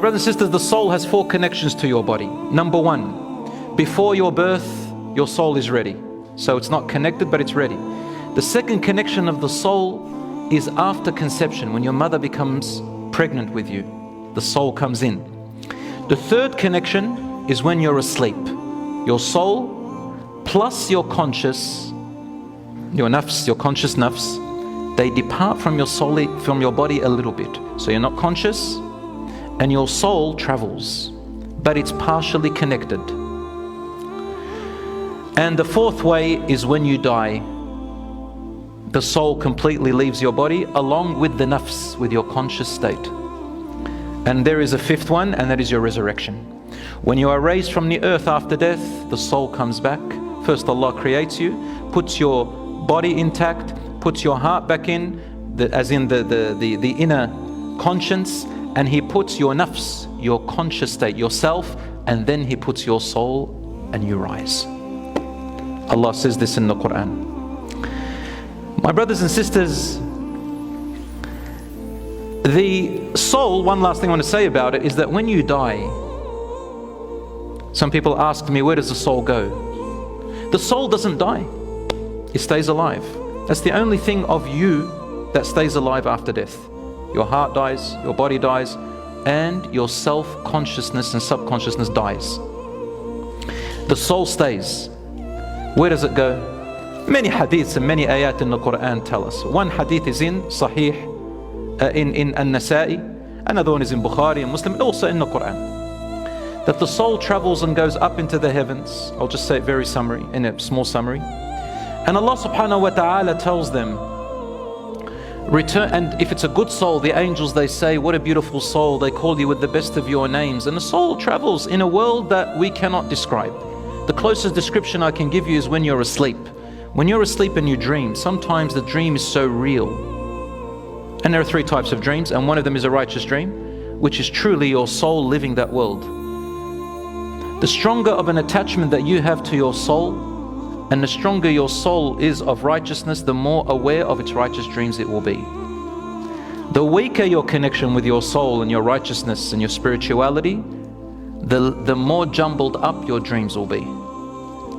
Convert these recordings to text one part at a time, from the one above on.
brothers and sisters, the soul has 4 connections to your body. Number 1, before your birth, your soul is ready. So it's not connected, but it's ready. The second connection of the soul is after conception, when your mother becomes pregnant with you, the soul comes in. The third connection is when you're asleep. Your soul plus your conscious, your nafs, your conscious nafs, they depart from your soul, from your body a little bit. So you're not conscious and your soul travels, but it's partially connected. And the fourth way is when you die, the soul completely leaves your body along with the nafs, with your conscious state. And there is a fifth one, and that is your resurrection. When you are raised from the earth after death, the soul comes back. First Allah creates you, puts your body intact, puts your heart back in, as in the inner conscience, and He puts your nafs, your conscious state, yourself, and then He puts your soul and you rise. Allah says this in the Quran. My brothers and sisters, the soul, one last thing I want to say about it is that when you die, some people ask me, where does the soul go? The soul doesn't die, it stays alive. That's the only thing of you that stays alive after death. Your heart dies, your body dies, and your self-consciousness and subconsciousness dies. The soul stays. Where does it go? Many hadiths and many ayat in the Quran tell us. One hadith is in Sahih, in An-Nasa'i, another one is in Bukhari and Muslim, and also in the Quran, that the soul travels and goes up into the heavens. I'll just say it very summary, in a small summary. And Allah subhanahu wa ta'ala tells them, return, and if it's a good soul, the angels, they say, what a beautiful soul, they call you with the best of your names. And the soul travels in a world that we cannot describe. The closest description I can give you is when you're asleep. When you're asleep and you dream, sometimes the dream is so real. And there are 3 types of dreams, and one of them is a righteous dream, which is truly your soul living that world. The stronger of an attachment that you have to your soul, and the stronger your soul is of righteousness, the more aware of its righteous dreams it will be. The weaker your connection with your soul and your righteousness and your spirituality, the more jumbled up your dreams will be.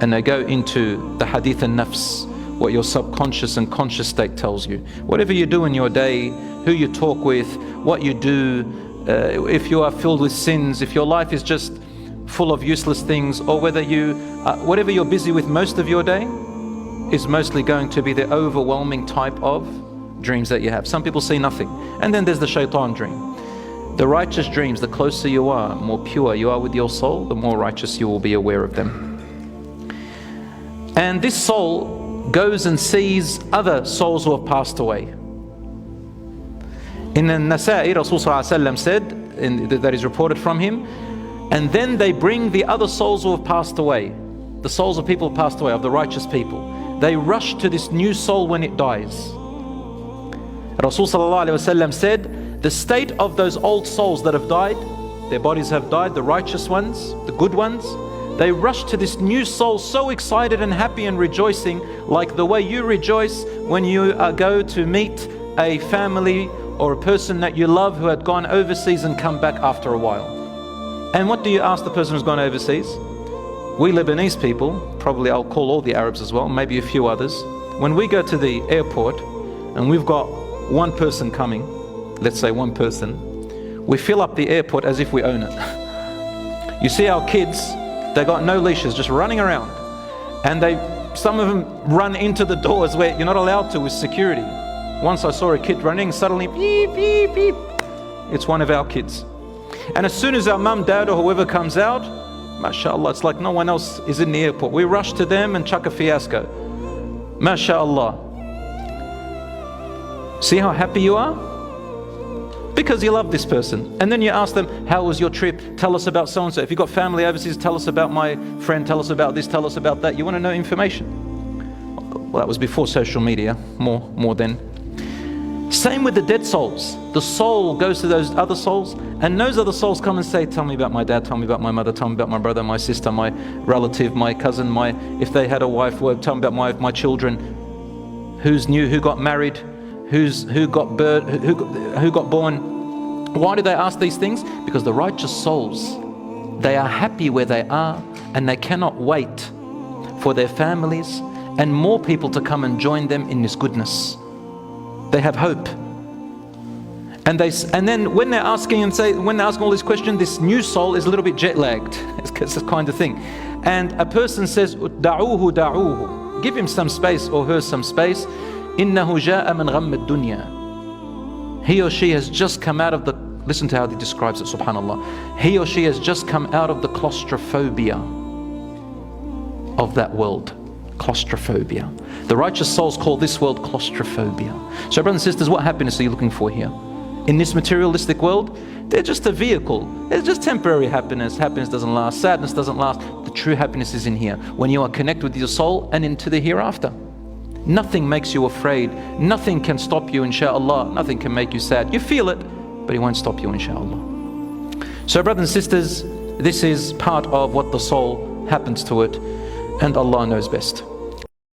And they go into the hadith and nafs, what your subconscious and conscious state tells you. Whatever you do in your day, who you talk with, what you do, if you are filled with sins, if your life is just full of useless things, or whether whatever you're busy with most of your day is mostly going to be the overwhelming type of dreams that you have. Some people see nothing. And then there's the shaitan dream. The righteous dreams, the closer you are, more pure you are with your soul, the more righteous you will be aware of them. And this soul goes and sees other souls who have passed away. In An-Nasa'i, Rasul said, that is reported from him, and then they bring the other souls who have passed away, the souls of people who passed away, of the righteous people. They rush to this new soul when it dies. Rasul said, the state of those old souls that have died, their bodies have died, the righteous ones, the good ones, they rush to this new soul so excited and happy and rejoicing, like the way you rejoice when you go to meet a family or a person that you love who had gone overseas and come back after a while. And what do you ask the person who's gone overseas? We Lebanese people, probably I'll call all the Arabs as well, maybe a few others, when we go to the airport and we've got one person coming, let's say one person, we fill up the airport as if we own it. You see our kids, they got no leashes, just running around. And some of them run into the doors where you're not allowed to with security. Once I saw a kid running, suddenly beep, beep, beep. It's one of our kids. And as soon as our mum, dad or whoever comes out, mashallah, it's like no one else is in the airport. We rush to them and chuck a fiasco. Mashallah. See how happy you are? Because you love this person. And then you ask them, how was your trip? Tell us about so-and-so. If you've got family overseas, tell us about my friend, tell us about this, tell us about that. You want to know information. Well, that was before social media, more then. Same with the dead souls. The soul goes to those other souls, and those other souls come and say, tell me about my dad, tell me about my mother, tell me about my brother, my sister, my relative, my cousin, if they had a wife, tell me about my children. Who's new, who got married, who got born, Why do they ask these things? Because the righteous souls, they are happy where they are and they cannot wait for their families and more people to come and join them in this goodness. They have hope. And then when they're asking all these questions, this new soul is a little bit jet lagged. It's this kind of thing. And a person says, "Da'uhu, da'uhu." Give him some space or her some space. "Innahu ja'a min ghamm ad-dunya." He or she has just come out of the, listen to how he describes it, subhanAllah. He or she has just come out of the claustrophobia of that world. Claustrophobia. The righteous souls call this world claustrophobia. So brothers and sisters, what happiness are you looking for here? In this materialistic world, they're just a vehicle. It's just temporary happiness. Happiness doesn't last. Sadness doesn't last. The true happiness is in here, when you are connected with your soul and into the hereafter. Nothing makes you afraid. Nothing can stop you, inshaAllah. Nothing can make you sad. You feel it, but it won't stop you, inshaAllah. So brothers and sisters, this is part of what the soul happens to it, and Allah knows best.